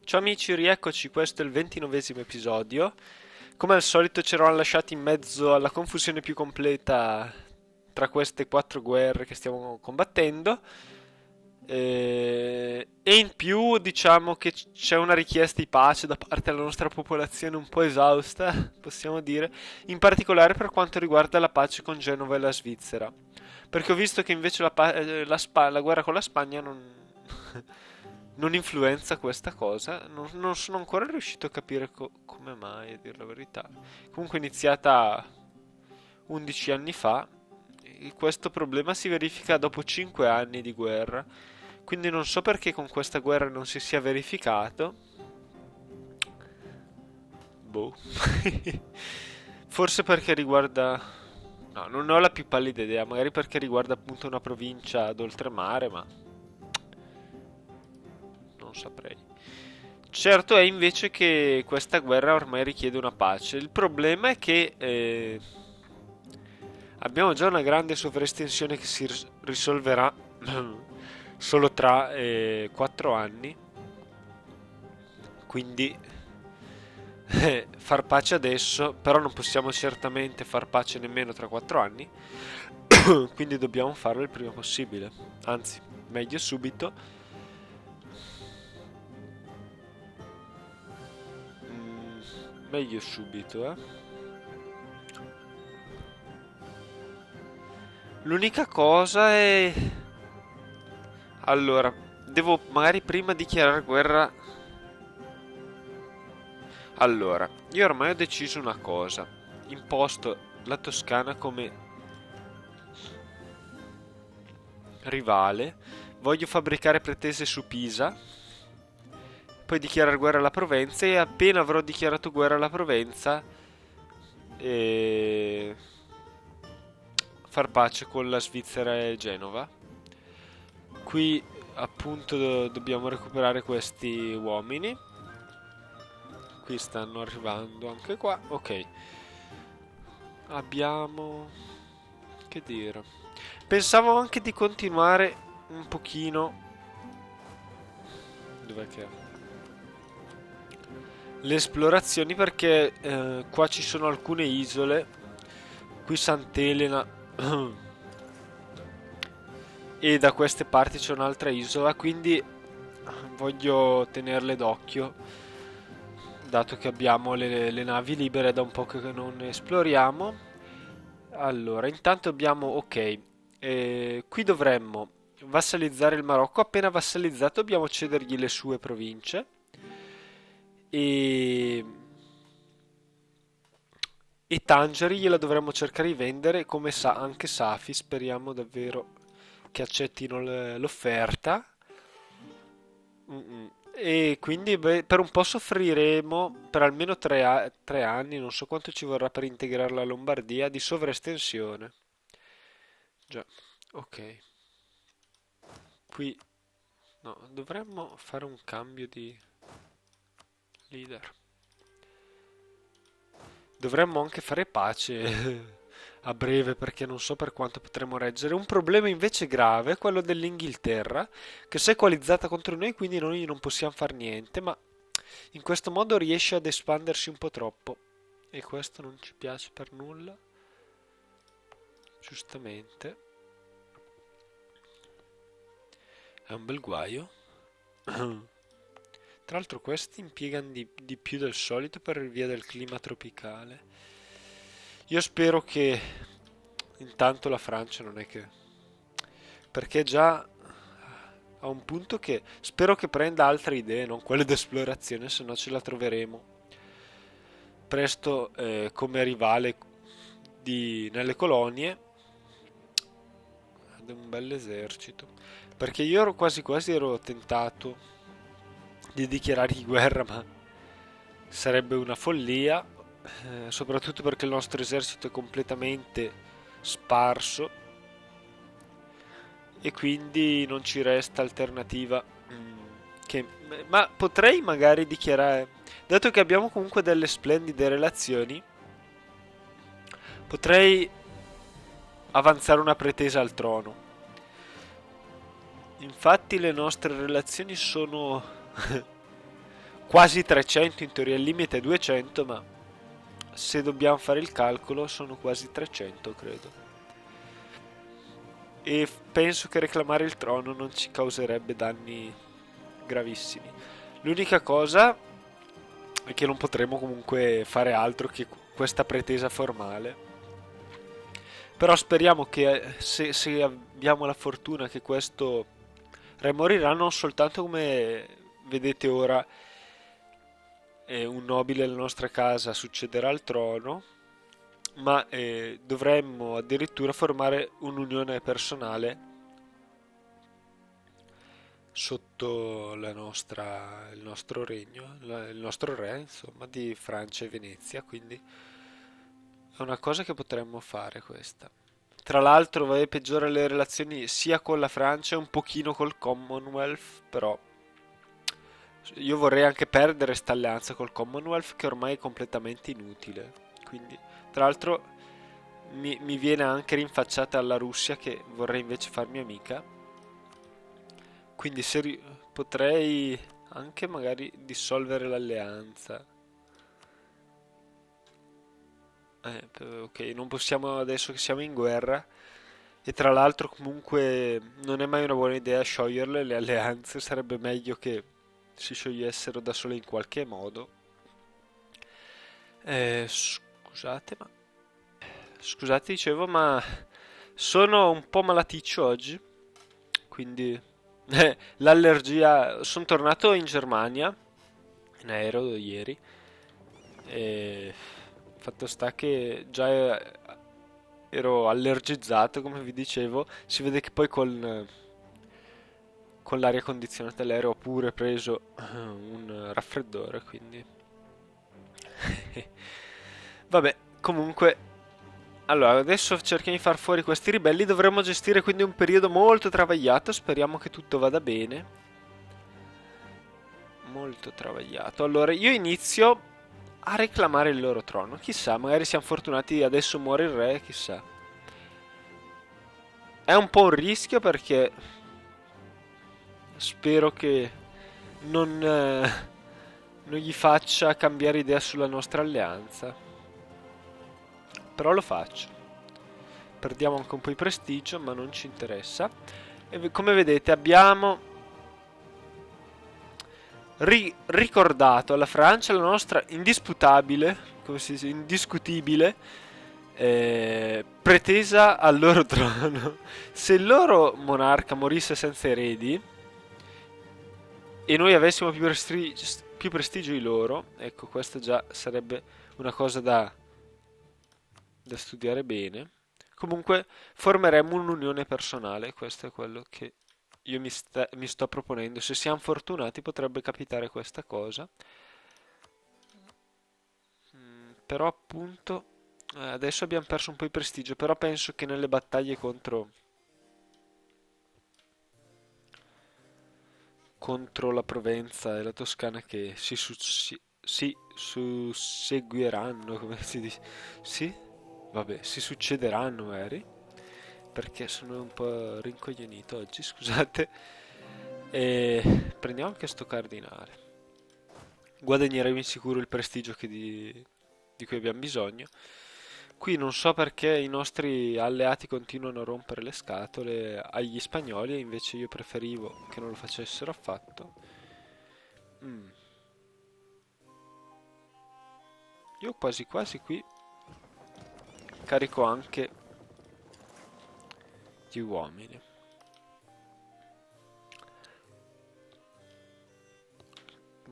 Ciao amici, rieccoci, questo è il 29esimo episodio. Come al solito ci eravamo lasciati in mezzo alla confusione più completa tra queste quattro guerre che stiamo combattendo. E in più diciamo che c'è una richiesta di pace da parte della nostra popolazione un po' esausta, possiamo dire, in particolare per quanto riguarda la pace con Genova e la Svizzera. Perché ho visto che invece la guerra con la Spagna non, non influenza questa cosa. Non sono ancora riuscito a capire come mai, a dire la verità. Comunque è iniziata 11 anni fa. E questo problema si verifica dopo 5 anni di guerra. Quindi non so perché con questa guerra non si sia verificato. Boh. Forse perché riguarda... No, non ho la più pallida idea. Magari perché riguarda appunto una provincia d'oltremare, ma non saprei. Certo è invece che questa guerra ormai richiede una pace. Il problema è che abbiamo già una grande sovraestensione che si risolverà solo tra 4 anni. Quindi far pace adesso, però non possiamo certamente far pace nemmeno tra 4 anni. Quindi dobbiamo farlo il prima possibile. Anzi, meglio subito. Mm, meglio subito, eh. L'unica cosa è... Allora, devo magari prima dichiarare guerra. Allora, io ormai ho deciso una cosa. Imposto la Toscana come rivale. Voglio fabbricare pretese su Pisa. Poi dichiarare guerra alla Provenza. E appena avrò dichiarato guerra alla Provenza, e far pace con la Svizzera e Genova. Qui appunto dobbiamo recuperare questi uomini. Qui stanno arrivando anche qua. Ok. Abbiamo... che dire. Pensavo anche di continuare un pochino... Dov'è che è? Le esplorazioni perché qua ci sono alcune isole. Qui Sant'Elena. E da queste parti c'è un'altra isola. Quindi voglio tenerle d'occhio. Dato che abbiamo le navi libere da un po' che non esploriamo. Allora, intanto abbiamo, ok, qui dovremmo vassalizzare il Marocco. Appena vassalizzato dobbiamo cedergli le sue province e, e Tangeri gliela dovremmo cercare di vendere come sa anche Safi. Speriamo davvero che accettino l'offerta. Mm-mm. E quindi beh, per un po' soffriremo per almeno 3 anni, non so quanto ci vorrà per integrare la Lombardia di sovraestensione. Già, ok. Qui no, dovremmo fare un cambio di leader. Dovremmo anche fare pace a breve perché non so per quanto potremo reggere. Un problema invece grave è quello dell'Inghilterra che si è coalizzata contro noi, quindi noi non possiamo fare niente, ma in questo modo riesce ad espandersi un po' troppo e questo non ci piace per nulla, giustamente. È un bel guaio. Tra l'altro questi impiegano di più del solito per via del clima tropicale. Io spero che intanto la Francia non è che... Perché già a un punto che spero che prenda altre idee, non quelle d'esplorazione, se no ce la troveremo presto come rivale nelle colonie ad un bel esercito. Perché io ero quasi quasi ero tentato di dichiarargli guerra, ma sarebbe una follia, soprattutto perché il nostro esercito è completamente sparso e quindi non ci resta alternativa che... Ma potrei magari dichiarare, dato che abbiamo comunque delle splendide relazioni, potrei avanzare una pretesa al trono. Infatti le nostre relazioni sono quasi 300, in teoria il limite è 200, ma se dobbiamo fare il calcolo sono quasi 300, credo. E penso che reclamare il trono non ci causerebbe danni gravissimi. L'unica cosa è che non potremo comunque fare altro che questa pretesa formale. Però speriamo che se abbiamo la fortuna che questo re morirà, non soltanto come vedete ora un nobile della nostra casa succederà al trono, ma dovremmo addirittura formare un'unione personale sotto il nostro regno, il nostro re, insomma, di Francia e Venezia, quindi è una cosa che potremmo fare questa. Tra l'altro, peggiora le relazioni sia con la Francia e un pochino col Commonwealth, però io vorrei anche perdere sta alleanza col Commonwealth che ormai è completamente inutile. Quindi, tra l'altro, mi viene anche rinfacciata alla Russia che vorrei invece farmi amica. Quindi potrei anche magari dissolvere l'alleanza. Ok, non possiamo adesso che siamo in guerra. E tra l'altro comunque non è mai una buona idea scioglierle le alleanze, sarebbe meglio che si sciogliessero da sole in qualche modo. Scusate, scusate, dicevo, ma sono un po' malaticcio oggi, quindi l'allergia. Sono tornato in Germania in aereo ieri e fatto sta che già ero allergizzato, come vi dicevo. Si vede che poi con l'aria condizionata dell'aereo ho pure preso un raffreddore, quindi vabbè, comunque, allora adesso cerchiamo di far fuori questi ribelli. Dovremmo gestire quindi un periodo molto travagliato. Speriamo che tutto vada bene. Molto travagliato. Allora, io inizio a reclamare il loro trono. Chissà, magari siamo fortunati, adesso muore il re, chissà. È un po' un rischio perché spero che non gli faccia cambiare idea sulla nostra alleanza. Però lo faccio. Perdiamo anche un po' di prestigio, ma non ci interessa. E come vedete abbiamo ricordato alla Francia la nostra indisputabile, come si dice, indiscutibile pretesa al loro trono. Se il loro monarca morisse senza eredi e noi avessimo più prestigio di loro, ecco, questa già sarebbe una cosa da studiare bene. Comunque formeremo un'unione personale, questo è quello che io mi sto proponendo. Se siamo fortunati potrebbe capitare questa cosa. Però appunto adesso abbiamo perso un po' di prestigio, però penso che nelle battaglie contro la Provenza e la Toscana che si susseguiranno, come si dice? Sì? Vabbè, si succederanno magari, perché sono un po' rincoglionito oggi, scusate. E prendiamo anche sto cardinale. Guadagneremo in sicuro il prestigio di cui abbiamo bisogno. Qui non so perché i nostri alleati continuano a rompere le scatole agli spagnoli e invece io preferivo che non lo facessero affatto. Mm. Io quasi quasi qui carico anche gli uomini.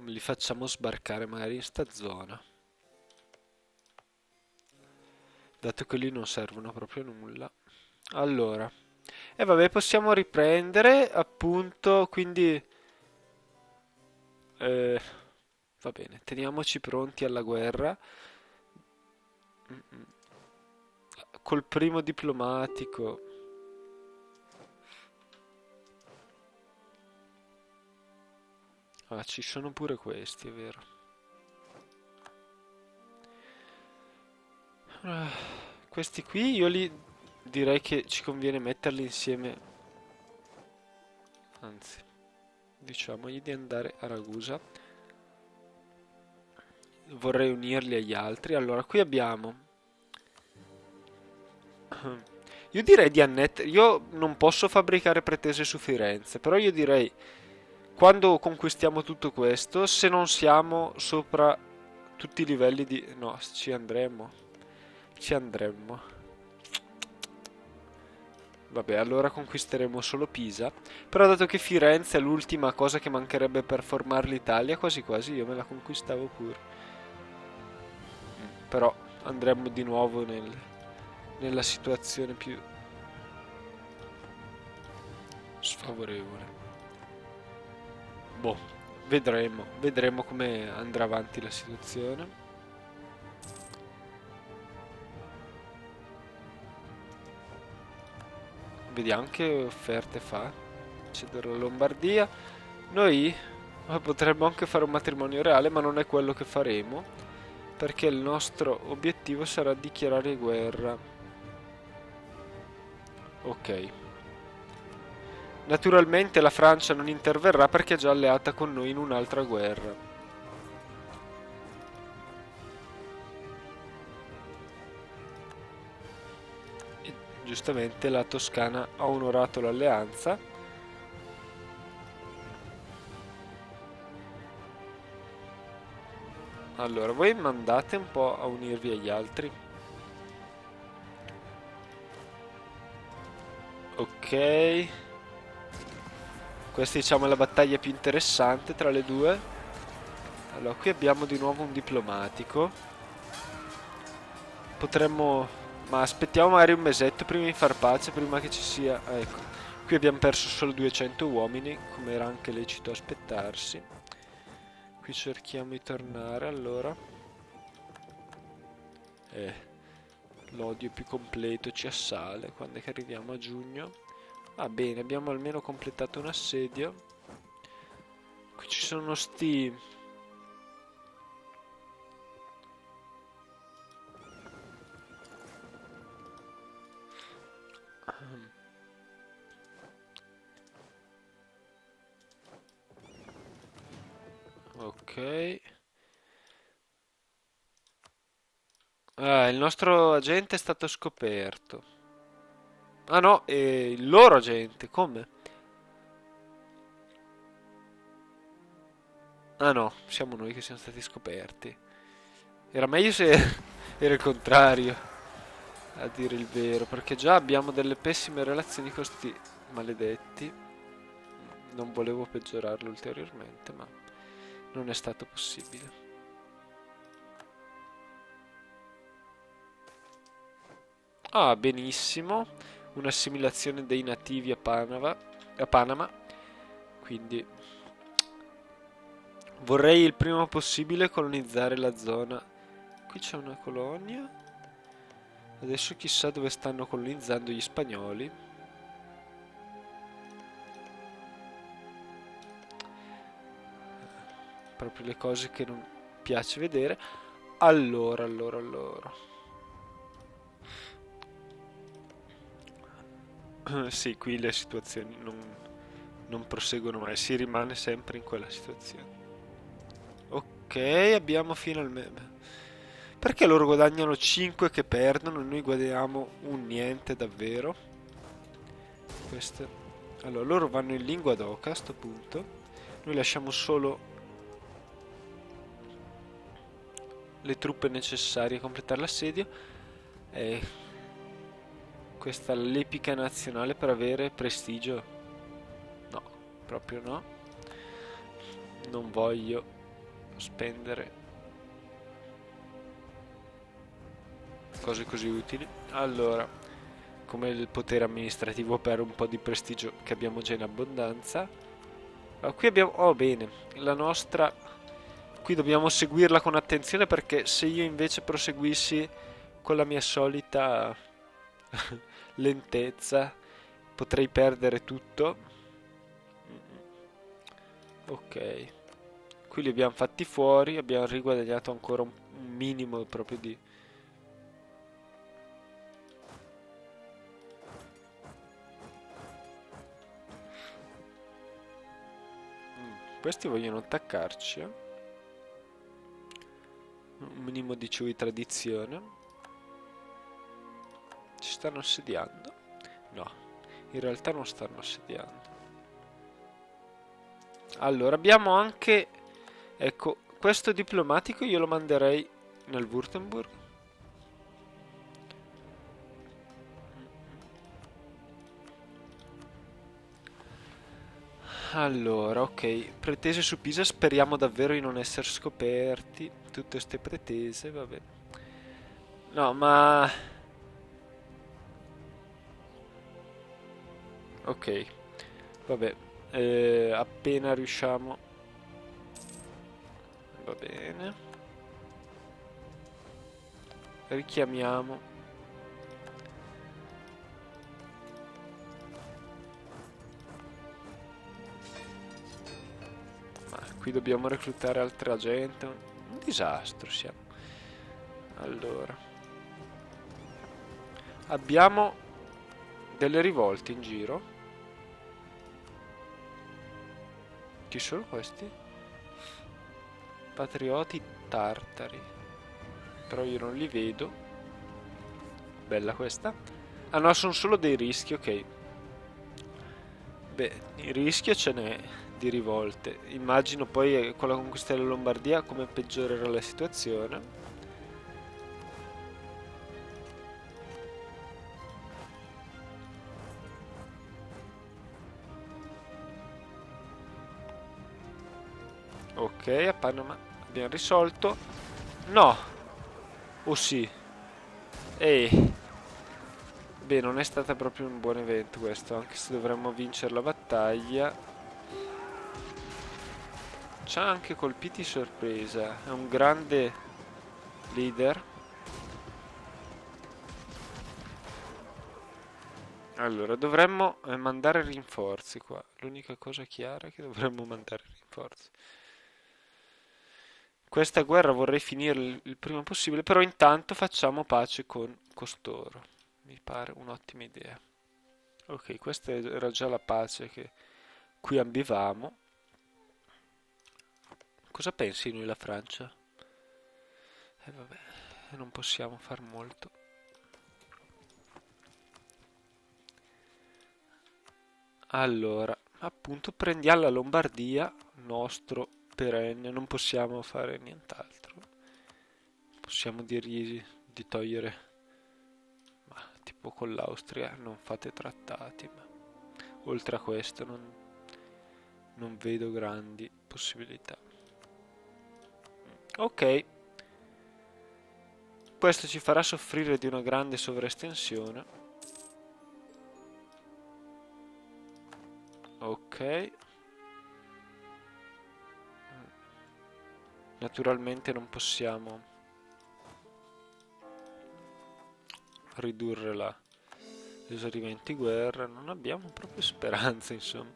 Li facciamo sbarcare magari in sta zona, dato che lì non servono proprio a nulla. Allora, e vabbè, possiamo riprendere appunto, quindi eh, va bene, teniamoci pronti alla guerra. Mm, mm. Col primo diplomatico. Ah, ci sono pure questi, è vero. Ah, questi qui io li direi che ci conviene metterli insieme. Anzi, diciamogli di andare a Ragusa. vorrei unirli agli altri. Allora, qui abbiamo... Io direi di annettere... Io non posso fabbricare pretese su Firenze, però io direi, quando conquistiamo tutto questo, se non siamo sopra tutti i livelli di... No, ci andremo. Ci andremmo. Vabbè, allora conquisteremo solo Pisa. Però dato che Firenze è l'ultima cosa che mancherebbe per formare l'Italia, quasi quasi io me la conquistavo pure. Però andremo di nuovo nella situazione più sfavorevole. Boh, vedremo come andrà avanti la situazione. Vediamo che offerte fa. Cedere la Lombardia. Noi potremmo anche fare un matrimonio reale, ma non è quello che faremo, perché il nostro obiettivo sarà dichiarare guerra. Ok. Naturalmente la Francia non interverrà perché è già alleata con noi in un'altra guerra. E giustamente la Toscana ha onorato l'alleanza. Allora, voi mandate un po' a unirvi agli altri. Ok. Questa diciamo è la battaglia più interessante tra le due. Allora, qui abbiamo di nuovo un diplomatico. Potremmo... Ma aspettiamo magari un mesetto prima di far pace, prima che ci sia... Ah, ecco. Qui abbiamo perso solo 200 uomini, come era anche lecito aspettarsi. Qui cerchiamo di tornare, allora. L'odio più completo ci assale quando è che arriviamo a giugno. Va bene, abbiamo almeno completato un assedio. Qui ci sono sti... Ok. Ah, il nostro agente è stato scoperto. Ah no, il loro agente, come? Ah no, siamo noi che siamo stati scoperti. Era meglio se era il contrario, a dire il vero, perché già abbiamo delle pessime relazioni con questi maledetti. Non volevo peggiorarlo ulteriormente, ma non è stato possibile. Ah, benissimo. Un'assimilazione dei nativi a Panama. Quindi vorrei il prima possibile colonizzare la zona. Qui c'è una colonia. Adesso chissà dove stanno colonizzando gli spagnoli. Proprio le cose che non piace vedere. Allora. Sì, qui le situazioni non proseguono mai, si rimane sempre in quella situazione. Ok, abbiamo finalmente... Perché loro guadagnano 5 che perdono e noi guadagniamo un niente davvero? Questo... Allora, loro vanno in lingua d'oca a sto punto. Noi lasciamo solo le truppe necessarie a completare l'assedio. E questa è l'epica nazionale per avere prestigio. No, proprio no. Non voglio spendere cose così utili. Allora, come il potere amministrativo per un po' di prestigio che abbiamo già in abbondanza. Allora, qui abbiamo... Oh, bene, la nostra... Qui dobbiamo seguirla con attenzione perché se io invece proseguissi con la mia solita lentezza potrei perdere tutto. Ok, qui li abbiamo fatti fuori, abbiamo riguadagnato ancora un minimo proprio di... Questi vogliono attaccarci, eh? Un minimo di tradizione. Ci stanno assediando? No, in realtà non stanno assediando. Allora, abbiamo anche... Ecco, questo diplomatico io lo manderei nel Württemberg. Allora, ok, pretese su Pisa, speriamo davvero di non essere scoperti. Tutte queste pretese, vabbè. No, ma... Ok, vabbè. Appena riusciamo... Va bene. Richiamiamo. Ma qui dobbiamo reclutare altra gente. Un disastro siamo. Allora. Abbiamo delle rivolte in giro. Chi sono questi? Patrioti tartari. Però io non li vedo. Bella questa. Ah no, sono solo dei rischi, ok. Beh, il rischio ce n'è di rivolte. Immagino poi con la conquista della Lombardia come peggiorerà la situazione. Ok, a Panama abbiamo risolto. No! Oh sì. Ehi. Beh, non è stata proprio un buon evento questo, anche se dovremmo vincere la battaglia. Ci ha anche colpiti sorpresa. È un grande leader. Allora, dovremmo mandare rinforzi qua. L'unica cosa chiara è che dovremmo mandare rinforzi. Questa guerra vorrei finire il prima possibile, però intanto facciamo pace con costoro. Mi pare un'ottima idea. Ok, questa era già la pace che qui ambivamo. Cosa pensi di noi la Francia? Vabbè, non possiamo far molto. Allora, appunto prendiamo la Lombardia, nostro perenne, non possiamo fare nient'altro. Possiamo dirgli di togliere, ma tipo con l'Austria non fate trattati, ma oltre a questo non vedo grandi possibilità. Ok, questo ci farà soffrire di una grande sovraestensione. Ok. Naturalmente non possiamo ridurre l'esaurimento di guerra, non abbiamo proprio speranza, insomma.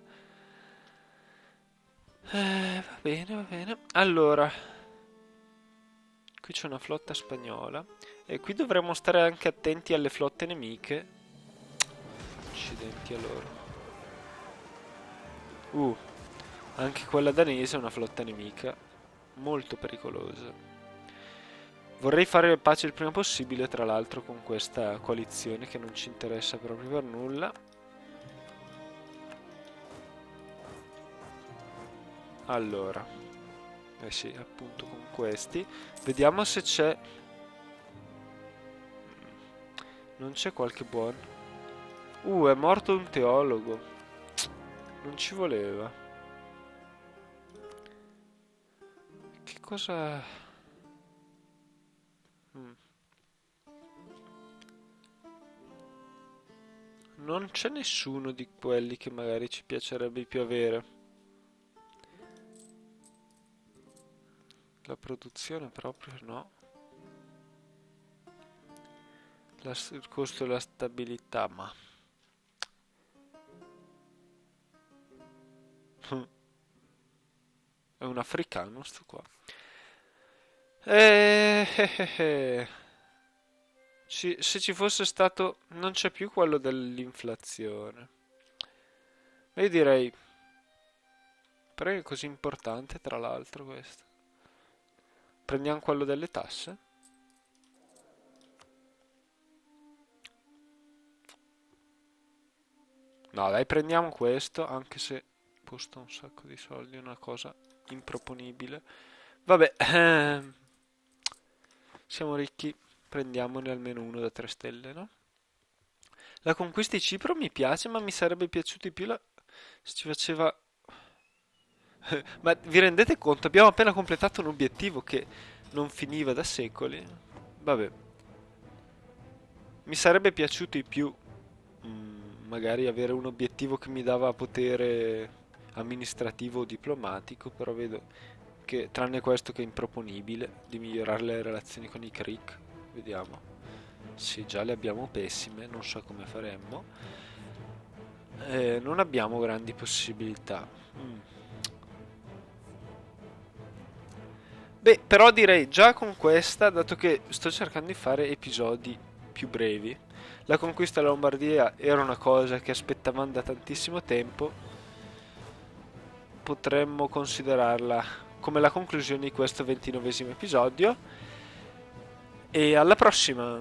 Va bene, va bene. Allora, qui c'è una flotta spagnola e qui dovremmo stare anche attenti alle flotte nemiche. Accidenti a loro. Uh, anche quella danese è una flotta nemica, molto pericolosa. Vorrei fare pace il prima possibile, tra l'altro, con questa coalizione che non ci interessa proprio per nulla. Allora, eh sì, appunto con questi. Vediamo se c'è... Non c'è qualche buon... è morto un teologo. Non ci voleva. Che cosa... Mm. Non c'è nessuno di quelli che magari ci piacerebbe più avere. La produzione proprio no. Il costo e la stabilità, ma... È un africano sto qua. Eh. Se ci fosse stato... Non c'è più quello dell'inflazione. Io direi... Però è così importante tra l'altro questo. Prendiamo quello delle tasse. No, dai, prendiamo questo, anche se costa un sacco di soldi, è una cosa improponibile. Vabbè, siamo ricchi, prendiamone almeno uno da 3 stelle, no? La conquista di Cipro mi piace, ma mi sarebbe piaciuto di più se ci faceva... Ma vi rendete conto? Abbiamo appena completato un obiettivo che non finiva da secoli. Vabbè, mi sarebbe piaciuto di più magari avere un obiettivo che mi dava potere amministrativo o diplomatico, però vedo che tranne questo che è improponibile di migliorare le relazioni con i Creek, vediamo. Sì, già le abbiamo pessime, non so come faremmo. Non abbiamo grandi possibilità. Mm. Beh, però direi già con questa, dato che sto cercando di fare episodi più brevi, la conquista della Lombardia era una cosa che aspettavamo da tantissimo tempo, potremmo considerarla come la conclusione di questo 29esimo episodio e alla prossima!